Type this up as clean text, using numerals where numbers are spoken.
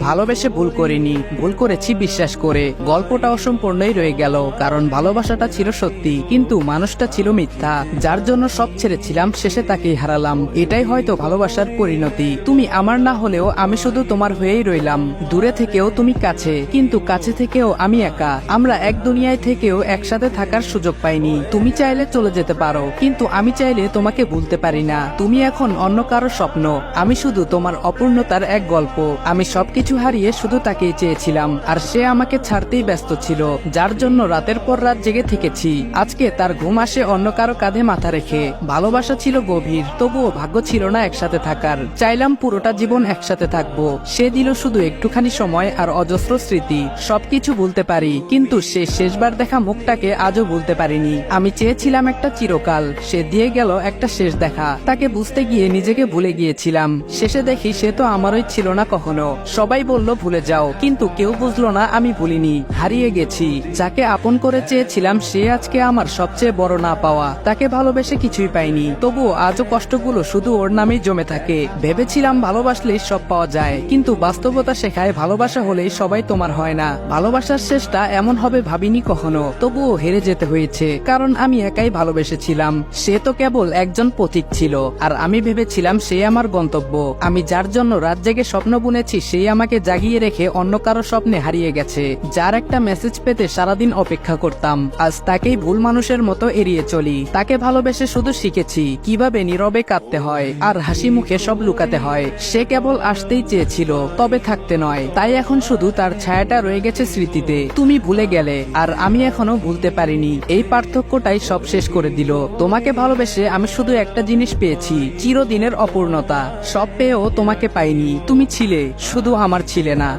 ভালোবেসে ভুল করিনি, ভুল করেছি বিশ্বাস করে। গল্পটা অসম্পূর্ণই রয়ে গেল, কারণ ভালোবাসাটা ছিল সত্যি কিন্তু মানুষটা ছিল মিথ্যা। যার জন্য সব ছেড়েছিলাম শেষে তাকেই হারালাম। এটাই হয়তো ভালোবাসার পরিণতি। তুমি আমার না হলেও আমি শুধু তোমার হয়েই রইলাম। দূরে থেকেও তুমি কাছে, কিন্তু কাছে থেকেও আমি একা। আমরা এক দুনিয়ায় থেকেও একসাথে থাকার সুযোগ পাইনি। তুমি চাইলে চলে যেতে পারো, কিন্তু আমি চাইলে তোমাকে ভুলতে পারি না। তুমি এখন অন্য কারো স্বপ্ন, আমি শুধু তোমার অপূর্ণতার এক গল্প। আমি সবকিছু হারিয়ে শুধু তাকেই চেয়েছিলাম, আর সে আমাকে ছাড়তেই ব্যস্ত ছিল। যার জন্য রাতের পর রাত জেগে থেকেছি। আজকে তার ঘুম আসে অন্য কারো কাঁধে মাথা রেখে। ভালোবাসা ছিল গভীর, তবুও ভাগ্য ছিল না একসাথে থাকার। চাইলাম পুরোটা জীবন একসাথে থাকবো, সে দিল শুধু একটুখানি সময় আর অজস্র স্মৃতি। সবকিছু ভুলতে পারি, কিন্তু সে শেষবার দেখা মুখটাকে আজও ভুলতে পারিনি। আমি চেয়েছিলাম একটা চিরকাল, সে দিয়ে গেল একটা শেষ দেখা। তাকে বুঝতে গিয়ে নিজেকে ভুলে গিয়েছিলাম। শেষে দেখি সে তো আমারই ছিল না কখনো। সবাই বলল ভুলে যাও, কিন্তু কেউ বুঝলো না আমি ভুলিনি। হারিয়ে গেছি যাকে আপন করে চেয়েছিলাম, সে আজকে আমার সবচেয়ে বড় না পাওয়া। তাকে ভালোবেসে কিছুই পাইনি, তবুও আজও কষ্টগুলো শুধু ওর নামেই জমে থাকে। ভেবেছিলাম ভালোবাসলেই সব পাওয়া যায়, কিন্তু বাস্তবতা শেখায় ভালোবাসা হলেই সবাই তোমার হয় না। ভালোবাসার শেষটা এমন হবে ভাবিনি কখনো, তবুও হেরে যেতে হয়েছে, কারণ আমি একাই ভালোবেসেছিলাম। সে তো কেবল একজন পথিক ছিল, আর আমি ভেবেছিলাম সে আমার গন্তব্য। আমি যার জন্য রাত জেগে স্বপ্ন বুনেছি, সেই আমাকে জাগিয়ে রেখে অন্য কারো স্বপ্নে হারিয়ে গেছে। যার একটা মেসেজ পেতে সারাদিন অপেক্ষা করতাম, আজ তাকেই ভুল মানুষের মতো এড়িয়ে চলি। তাকে ভালোবেসে শুধু শিখেছি কিভাবে নীরবে কাঁদতে হয় আর হাসি মুখে সব লুকাতে হয়। সে কেবল আসতেই চেয়েছিল, তবে থাকতে নয়। তাই এখন শুধু তার ছায়াটা রয়ে গেছে স্মৃতিতে। তুমি ভুলে গেলে, আর আমি এখনো ভুলতে পারিনি। এই পার্থক্যটাই সব শেষ করে দিল। তোমাকে ভালোবেসে আমি শুধু একটা জিনিস পেয়েছি, চিরদিনের অপূর্ণতা। সব পেয়েও তোমাকে পাইনি। তুমি ছিলে, শুধু আমার ছিলে না।